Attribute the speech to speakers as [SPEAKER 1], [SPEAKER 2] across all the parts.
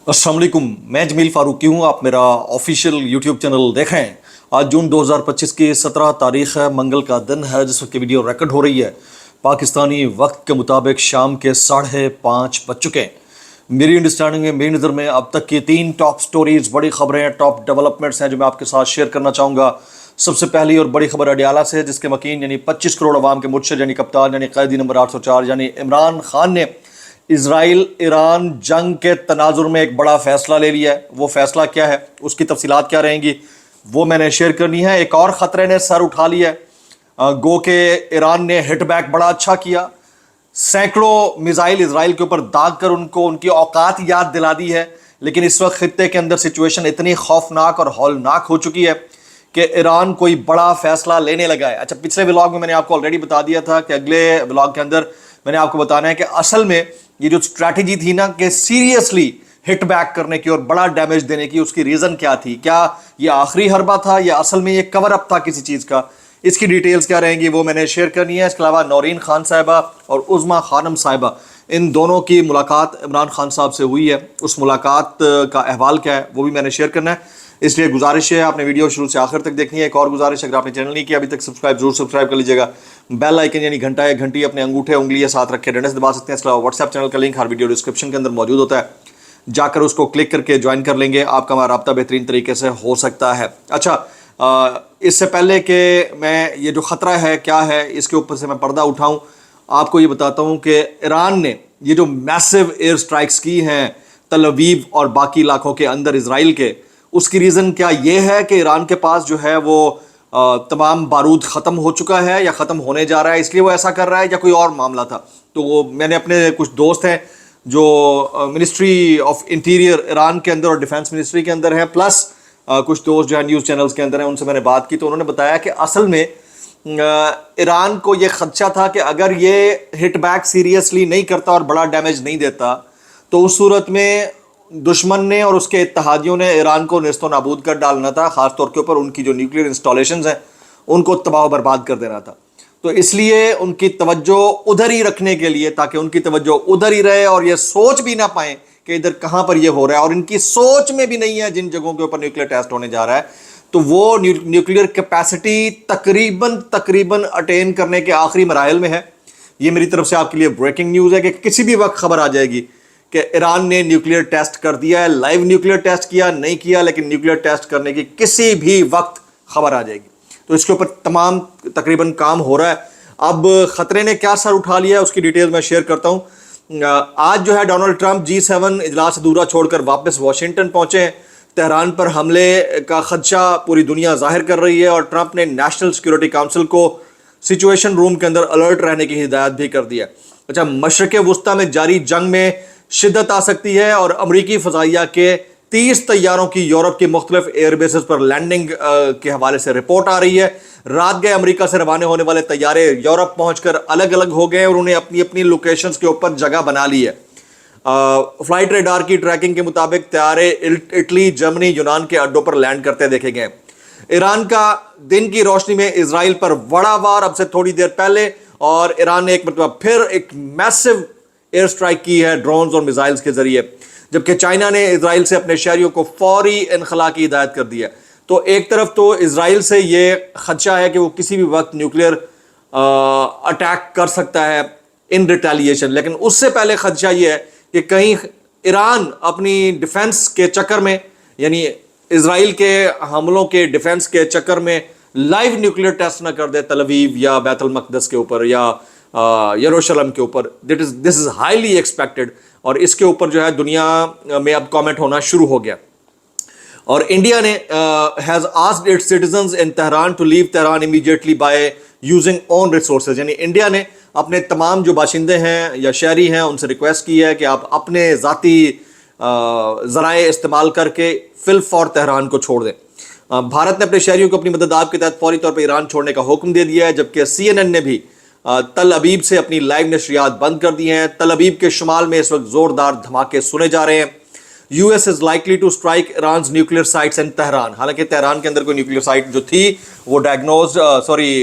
[SPEAKER 1] अस्सलाम वालेकुम, मैं जमील फारूकी हूँ। आप मेरा ऑफिशियल यूट्यूब चैनल देखें। आज जून 2025 की 17 तारीख है, मंगल का दिन है जिस वक्त की वीडियो रिकॉर्ड हो रही है। पाकिस्तानी वक्त के मुताबिक शाम के 5:30 बज चुके हैं। मेरी अंडरस्टैंडिंग में, मेरी नज़र में अब तक की 3 टॉप स्टोरीज, बड़ी खबरें, टॉप डेवलपमेंट्स हैं जो मैं आपके साथ शेयर करना चाहूँगा। सबसे पहली और बड़ी खबर अडियाला से, जिसके मकीन यानी 25 करोड़ अवाम के मुर्शिद यानी कप्तान यानी कैदी नंबर 804 यानी इमरान खान ने इजराइल ईरान जंग के तनाजुर में एक बड़ा फैसला ले लिया है। वो फैसला क्या है, उसकी तफसीलात क्या रहेंगी, वो मैंने शेयर करनी है। एक और ख़तरे ने सर उठा लिया है। गो के ईरान ने हिट बैक बड़ा अच्छा किया, सैकड़ों मिसाइल इजराइल के ऊपर दाग कर उनको उनकी औकात याद दिला दी है। लेकिन इस वक्त खित्ते के अंदर सिचुएशन इतनी खौफनाक और हौलनाक हो चुकी है कि ईरान कोई बड़ा फैसला लेने लगा है। अच्छा, पिछले व्लॉग में मैंने आपको ऑलरेडी बता दिया था कि अगले व्लॉग के अंदर मैंने आपको बताना है कि असल में ये जो स्ट्रैटेजी थी ना कि सीरियसली हिट बैक करने की और बड़ा डैमेज देने की, उसकी रीज़न क्या थी। क्या ये आखिरी हरबा था या असल में ये कवर अप था किसी चीज़ का। इसकी डिटेल्स क्या रहेंगी वो मैंने शेयर करनी है। इसके अलावा नौरीन खान साहिबा और उज़मा खानम साहिबा, इन दोनों की मुलाकात इमरान खान साहब से हुई है। उस मुलाकात का अहवाल क्या है वो भी मैंने शेयर करना है। इसलिए गुजारिश है आपने वीडियो शुरू से आखिर तक देखनी है। एक और गुजारिश, अगर आपने चैनल नहीं किया अभी तक सब्सक्राइब जरूर सब्सक्राइब कर लीजिएगा। बेल आइकन यानी घंटा या घंटी अपने अंगूठे उंगली या साथ रखे डंडे से दबा सकते हैं। इसके अलावा व्हाट्सएप चैनल का लिंक हर वीडियो डिस्क्रिप्शन के अंदर मौजूद होता है, जाकर उसको क्लिक करके ज्वाइन कर लेंगे। आपका हमारा रब्ता बेहतरीन तरीके से हो सकता है। अच्छा, इससे पहले कि मैं ये जो ख़तरा है क्या है इसके ऊपर से मैं पर्दा उठाऊं, आपको ये बताता हूँ कि ईरान ने ये जो मैसिव एयर स्ट्राइक्स की हैं तल अवीव और बाकी इलाकों के अंदर इसराइल के, उसकी रीज़न क्या ये है कि ईरान के पास जो है वो तमाम बारूद ख़त्म हो चुका है या ख़त्म होने जा रहा है, इसलिए वो ऐसा कर रहा है, या कोई और मामला था। तो वो मैंने अपने कुछ दोस्त हैं जो मिनिस्ट्री ऑफ इंटीरियर ईरान के अंदर और डिफेंस मिनिस्ट्री के अंदर हैं, प्लस कुछ दोस्त जो है न्यूज़ चैनल्स के अंदर हैं, उनसे मैंने बात की तो उन्होंने बताया कि असल में ईरान को ये खदशा था कि अगर ये हिट बैक सीरियसली नहीं करता और बड़ा डैमेज नहीं देता तो उस सूरत में दुश्मन ने और उसके इत्तेहादियों ने ईरान को नेस्तो नाबूद कर डालना था। ख़ासतौर के ऊपर उनकी जो न्यूक्लियर इंस्टॉलेशंस हैं उनको तबाह बर्बाद कर देना था। तो इसलिए उनकी तवज्जो उधर ही रखने के लिए, ताकि उनकी तवज्जो उधर ही रहे और ये सोच भी ना पाएँ कि इधर कहाँ पर ये हो रहा है, और इनकी सोच में भी नहीं है जिन जगहों के ऊपर न्यूक्लियर टेस्ट होने जा रहा है, तो वो न्यूक्लियर कैपेसिटी तकरीबन अटेन करने के आखिरी मराहल में है। ये मेरी तरफ से आपके लिए ब्रेकिंग न्यूज़ है कि किसी भी वक्त खबर आ जाएगी कि ईरान ने न्यूक्लियर टेस्ट कर दिया है। लाइव न्यूक्लियर टेस्ट किया नहीं किया, लेकिन न्यूक्लियर टेस्ट करने की किसी भी वक्त खबर आ जाएगी। तो इसके ऊपर तमाम तकरीबन काम हो रहा है। अब ख़तरे ने क्या सर उठा लिया है उसकी डिटेल मैं शेयर करता हूँ। आज जो है डोनाल्ड ट्रंप G7 इजलास अधूरा छोड़कर वापस वाशिंगटन पहुँचे हैं। तेहरान पर हमले का खदशा पूरी दुनिया जाहिर कर रही है और ट्रंप ने नेशनल सिक्योरिटी काउंसिल को सिचुएशन रूम के अंदर अलर्ट रहने की हिदायत भी कर दी है। अच्छा, मशरक़ वुस्ता में जारी जंग में शिद्दत आ सकती है और अमरीकी फ़ज़ाइया के 30 तैयारों की यूरोप की मुख्तलिफ एयरबेसेस पर लैंडिंग के हवाले से रिपोर्ट आ रही है। रात गए अमरीका से रवाना होने वाले तैयारे यूरोप पहुंचकर अलग अलग हो गए और उन्हें अपनी अपनी लोकेशंस के ऊपर जगह बना ली है। फ्लाइट रेडार की ट्रैकिंग के मुताबिक तैयारे इटली, जर्मनी, यूनान के अड्डों पर लैंड करते देखे गए। ईरान का दिन की रोशनी में इसराइल पर बड़ा वार अब से थोड़ी देर पहले, और ईरान ने एक मतलब फिर एक मैसिव एयर स्ट्राइक की है ड्रोन्स और मिसाइल्स के जरिए, जबकि चाइना ने इसराइल से अपने शहरियों को फौरी इनखला की हिदायत कर दी है। तो एक तरफ तो इसराइल से ये खदशा है कि वो किसी भी वक्त न्यूक्लियर अटैक कर सकता है इन रिटेलिएशन, लेकिन उससे पहले खदशा ये है कि कहीं ईरान अपनी डिफेंस के चक्कर में, यानी इसराइल के हमलों के डिफेंस के चक्कर में लाइव न्यूक्लियर टेस्ट ना कर दे तल अवीव या बैतुल मक़दस के ऊपर या यरूशलेम के ऊपर। दिस इज हाईली एक्सपेक्टेड, और इसके ऊपर जो है दुनिया में अब कमेंट होना शुरू हो गया। और इंडिया ने has asked its citizens in Tehran to leave Tehran immediately by using own resources, यानी इंडिया ने अपने तमाम जो बाशिंदे हैं या शहरी हैं उनसे रिक्वेस्ट की है कि आप अपने ज़ाती ज़राए इस्तेमाल करके फिल फॉर तेहरान को छोड़ दें। भारत ने अपने शहरियों को अपनी मदद के तहत फौरी तौर पर ईरान छोड़ने का हुक्म दे दिया है, जबकि CNN ने भी तल अबीब से अपनी लाइव नशरियात बंद कर दी हैं। तल अबीब के शुमाल में इस वक्त जोरदार धमाके सुने जा रहे हैं। US is likely to strike Iran nuclear sites in Tehran. हालांकि तेहरान के अंदर कोई न्यूक्लियर साइट जो थी वो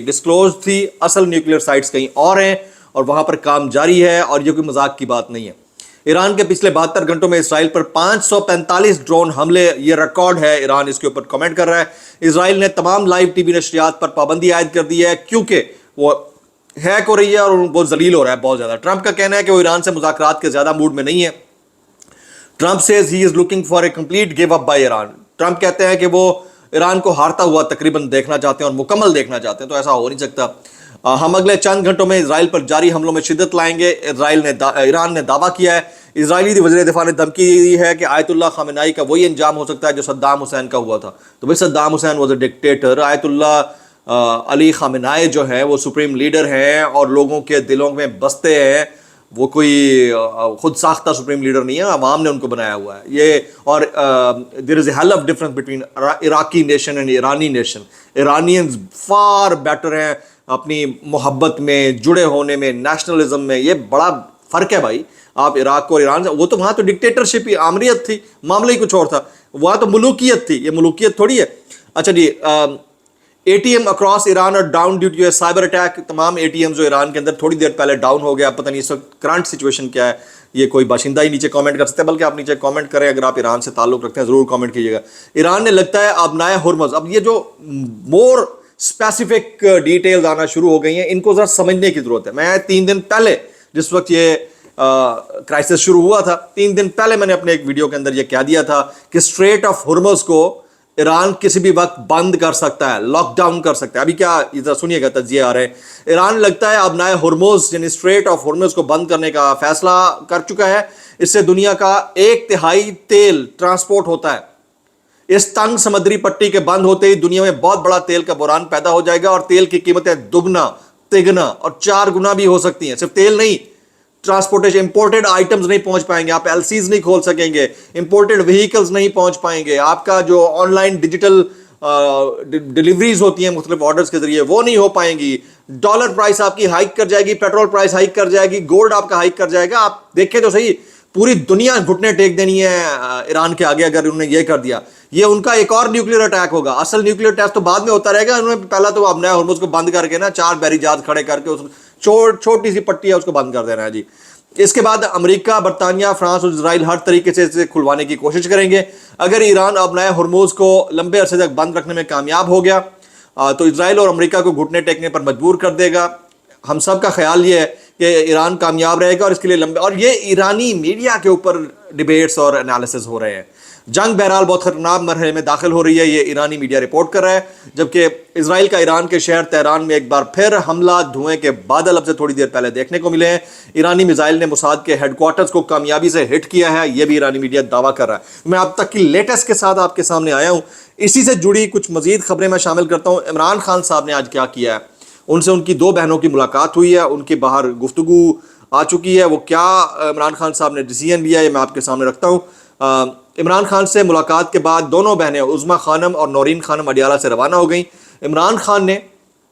[SPEAKER 1] डिस्क्लोज थी, असल न्यूक्लियर साइट्स कहीं और हैं और वहां पर काम जारी है, और ये कोई मजाक की बात नहीं है। ईरान के पिछले 72 घंटों में इसराइल पर 545 ड्रोन हमले, ये रिकॉर्ड है। ईरान इसके ऊपर कमेंट कर रहा है। इसराइल ने तमाम लाइव टीवी नशरियात पर पाबंदी आयद कर दी है क्योंकि वो हैक हो रही है और वो जलील हो रहा है बहुत ज़्यादा। ट्रंप का कहना है कि वो ईरान से मुज़ाकरात के ज़्यादा मूड में नहीं है। Trump says he is looking for a complete give up by Iran. Trump कहते हैं कि वो ईरान को हारता हुआ तकरीबन देखना चाहते हैं और मुकम्मल देखना चाहते हैं, तो ऐसा हो नहीं सकता। हम अगले चंद घंटों में इसराइल पर जारी हमलों में शिद्दत लाएंगे। ईरान ने दावा किया है, इजरायली वज़ीर दिफा ने धमकी दी है कि आयतुल्लाह खामेनेई का वही अंजाम हो सकता है जो सद्दाम हुसैन का हुआ था। तो भाई Saddam Hussain was a dictator, Ayatollah Ali Khamenei जो है वो सुप्रीम लीडर हैं और लोगों के दिलों में बसते हैं। वो कोई खुद साख्ता सुप्रीम लीडर नहीं है, अवाम ने उनको बनाया हुआ है ये। और there is a hell of difference between Iraqi nation and Irani nation. Iranians far better हैं अपनी मोहब्बत में, जुड़े होने में, नेशनलिज्म में। ये बड़ा फ़र्क है भाई आप इराक को और ईरान से। वो तो वहाँ तो डिक्टेटरशिप ही, आमरीत थी, मामला ही कुछ और था। वहाँ तो मुलूकियत थी, ये मुलूकियत थोड़ी है। अच्छा जी, ATM अक्रॉस ईरान और down due to cyber attack. तमाम ATM जो ईरान के अंदर थोड़ी देर पहले डाउन हो गया। पता नहीं इस वक्त करंट सिचुएशन क्या है, ये कोई बाशिंदा ही नीचे कमेंट कर सकते हैं, बल्कि आप नीचे कमेंट करें अगर आप ईरान से ताल्लुक़ रखते हैं, ज़रूर कमेंट कीजिएगा। ईरान ने लगता है अबनाए हुर्मुज़, अब ये जो मोर स्पेसिफिक डिटेल्स आना शुरू हो गई हैं, इनको ज़रा समझने की ज़रूरत है। मैं 3 दिन पहले, जिस वक्त ये क्राइसिस शुरू हुआ था, 3 दिन पहले मैंने अपने एक वीडियो के अंदर ये कह दिया था कि स्ट्रेट ऑफ हुर्मुज़ को ईरान किसी भी वक्त बंद कर सकता है, लॉकडाउन कर सकता है। अभी क्या, इधर सुनिएगा, तज्जिए आ रहे हैं। ईरान लगता है अबनाए हुर्मुज़ यानी स्ट्रेट ऑफ हुर्मुज़ को बंद करने का फैसला कर चुका है। इससे दुनिया का 1/3 तेल ट्रांसपोर्ट होता है। इस तंग समुद्री पट्टी के बंद होते ही दुनिया में बहुत बड़ा तेल का बुरान पैदा हो जाएगा और तेल की कीमतें दुगना, तिगना और 4 गुना भी हो सकती हैं। सिर्फ तेल नहीं, ट्रांसपोर्टेशन, इंपोर्टेड आइटम्स नहीं पहुंच पाएंगे, आप LCs नहीं खोल सकेंगे, इंपोर्टेड व्हीकल्स नहीं पहुंच पाएंगे, आपका जो ऑनलाइन डिजिटल डिलीवरीज होती हैं मुख्तलिफ ऑर्डर्स के जरिए वो नहीं हो पाएंगी। डॉलर प्राइस आपकी हाइक कर जाएगी, पेट्रोल प्राइस हाइक कर जाएगी, गोल्ड आपका हाइक कर जाएगा। आप देखें तो सही, पूरी दुनिया घुटने टेक देनी है ईरान के आगे अगर उन्होंने ये कर दिया। ये उनका एक और न्यूक्लियर अटैक होगा। असल न्यूक्लियर टेस्ट तो बाद में होता रहेगा। उन्होंने पहला तो अबनाए हुर्मुज़ को बंद करके ना 4 बैरी जहाज खड़े करके उस छोटी सी पट्टी है उसको बंद कर देना है जी। इसके बाद अमेरिका, बरतानिया, फ्रांस और इजराइल हर तरीके से इसे खुलवाने की कोशिश करेंगे। अगर ईरान अबनाए हुर्मुज़ को लंबे अरसे तक बंद रखने में कामयाब हो गया तो इजराइल और अमेरिका को घुटने टेकने पर मजबूर कर देगा। हम सब का ख्याल ये है कि ईरान कामयाब रहेगा और इसके लिए लंबे, और ये ईरानी मीडिया के ऊपर डिबेट्स और एनालिसिस हो रहे हैं। जंग बहरहाल बहुत खतरनाक मरहले में दाखिल हो रही है, ये ईरानी मीडिया रिपोर्ट कर रहा है। जबकि इजराइल का ईरान के शहर तेहरान में एक बार फिर हमला, धुएं के बादल अब से थोड़ी देर पहले देखने को मिले हैं। ईरानी मिसाइल ने मोसाद के हेडक्वार्टर्स को कामयाबी से हिट किया है, यह भी ईरानी मीडिया दावा कर रहा है। मैं अब तक की लेटेस्ट के साथ आपके सामने आया हूँ। इसी से जुड़ी कुछ मजीद खबरें मैं शामिल करता हूँ। इमरान खान साहब ने आज क्या किया है, उनसे उनकी 2 बहनों की मुलाकात हुई है, उनकी बाहर गुफ्तगू आ चुकी है। वो क्या इमरान खान साहब ने डिसीजन लिया है मैं आपके सामने रखता हूँ। इमरान खान से मुलाकात के बाद दोनों बहनें उज़्मा खानम और नौरीन खानम अडियाला से रवाना हो गई। इमरान खान ने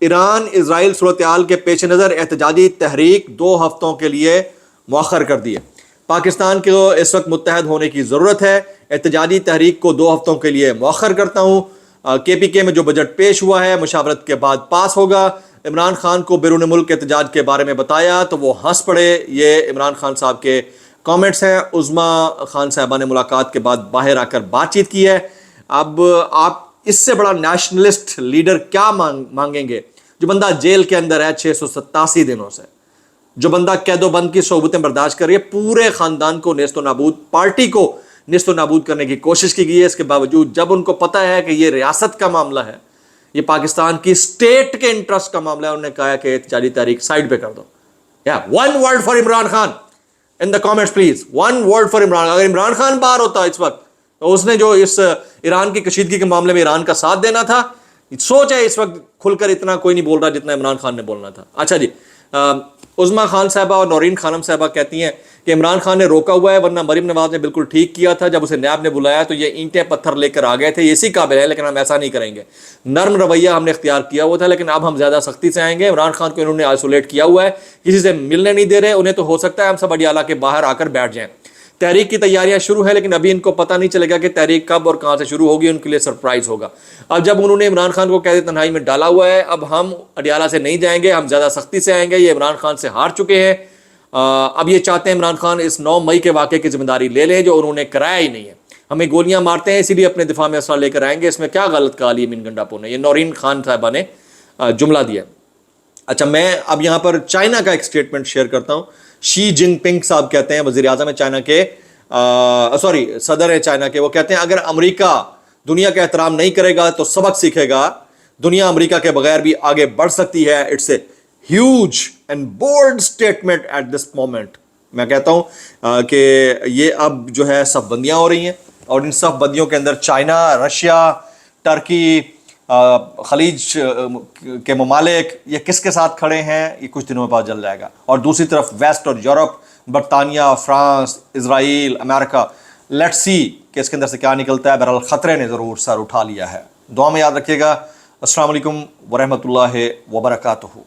[SPEAKER 1] ईरान इसराइल सूरत हाल के पेश नज़र एहतजाजी तहरीक 2 हफ्तों के लिए मौखर कर दी है। पाकिस्तान को इस वक्त मुत्तहद होने की ज़रूरत है। एहतजाजी तहरीक को 2 हफ्तों के लिए मौखर करता हूँ। KPK में जो बजट पेश हुआ है मुशावरत के बाद पास होगा। इमरान खान को बैरून मुल्क एहतजाज के बारे में बताया तो वो हंस पड़े। ये इमरान खान साहब के कमेंट्स हैं। उज़्मा खान साहबा ने मुलाकात के बाद बाहर आकर बातचीत की है। अब आप इससे बड़ा नेशनलिस्ट लीडर क्या मांगेंगे? जो बंदा जेल के अंदर है 687 दिनों से, जो बंदा कैदोबंद की सोबतें बर्दाश्त कर रही है, पूरे ख़ानदान को नेस्तो नाबूद, पार्टी को नेस्तो नाबूद करने की कोशिश की गई है। इसके बावजूद जब उनको पता है कि ये रियासत का मामला है, ये पाकिस्तान की स्टेट के इंटरेस्ट का मामला है, उन्होंने कहा कि एहतजाजी तारीख साइड पे कर दो। या 1 word for Imran Khan in the comments please, 1 word for Imran. अगर इमरान खान बाहर होता इस वक्त तो उसने जो इस ईरान की कशीदगी के मामले में ईरान का साथ देना था, सोच है इस वक्त खुलकर इतना कोई नहीं बोल रहा जितना इमरान खान ने बोलना था। अच्छा जी, उज़्मा खान साहबा और नौरीन खानम साहबा कहती हैं कि इमरान खान ने रोका हुआ है, वरना मरीम नवाज ने बिल्कुल ठीक किया था। जब उसे नैब ने बुलाया तो ये ईंटें पत्थर लेकर आ गए थे, ये इसी काबिल है, लेकिन हम ऐसा नहीं करेंगे। नर्म रवैया हमने इख्तियार किया हुआ था, लेकिन अब हम ज़्यादा सख्ती से आएंगे। इमरान खान को इन्होंने आइसोलेट किया हुआ है, किसी से मिलने नहीं दे रहे। उन्हें तो हो सकता है हम सब अडियाला के बाहर आकर बैठ जाएं। तहरीक की तैयारियां शुरू है, लेकिन अभी इनको पता नहीं चलेगा कि तहरीक कब और कहां से शुरू होगी, उनके लिए सरप्राइज होगा। अब जब उन्होंने इमरान खान को कैद तन्हाई में डाला हुआ है, अब हम अडियाला से नहीं जाएंगे, हम ज़्यादा सख्ती से आएंगे। ये इमरान खान से हार चुके हैं।
[SPEAKER 2] اب یہ چاہتے ہیں عمران خان اس 9 مئی کے واقعے کی ذمہ داری لے لیں جو انہوں نے کرایا ہی نہیں ہے. ہمیں گولیاں مارتے ہیں اسی لیے اپنے دفاع میں اسلحہ لے کر آئیں گے. اس میں کیا غلط کہا یمین گنڈاپور نے؟ یہ نورین خان صاحبہ نے جملہ دیا.
[SPEAKER 1] اچھا میں اب یہاں پر چائنا کا ایک سٹیٹمنٹ شیئر کرتا ہوں. شی جن پنگ صاحب کہتے ہیں، وزیر اعظم ہے چائنا کے، صدر ہے چائنا کے، وہ کہتے ہیں اگر امریکہ دنیا کا احترام نہیں کرے گا تو سبق سیکھے گا. دنیا امریکہ کے بغیر بھی آگے بڑھ سکتی ہے. It's a huge and bold statement at this moment. میں کہتا ہوں کہ یہ اب جو ہے صف بندیاں ہو رہی ہیں، اور ان صف بندیوں کے اندر چائنا، رشیا، ٹرکی، خلیج کے ممالک، یہ کس کے ساتھ کھڑے ہیں یہ کچھ دنوں میں پتہ چل جائے گا. اور دوسری طرف ویسٹ اور یورپ، برطانیہ، فرانس، اسرائیل، امریکہ، لیٹ سی کہ اس کے اندر سے کیا نکلتا ہے. بہرحال خطرے نے ضرور سر اٹھا لیا ہے. دعا میں یاد رکھیے گا. السلام علیکم ورحمۃ اللہ وبرکاتہ.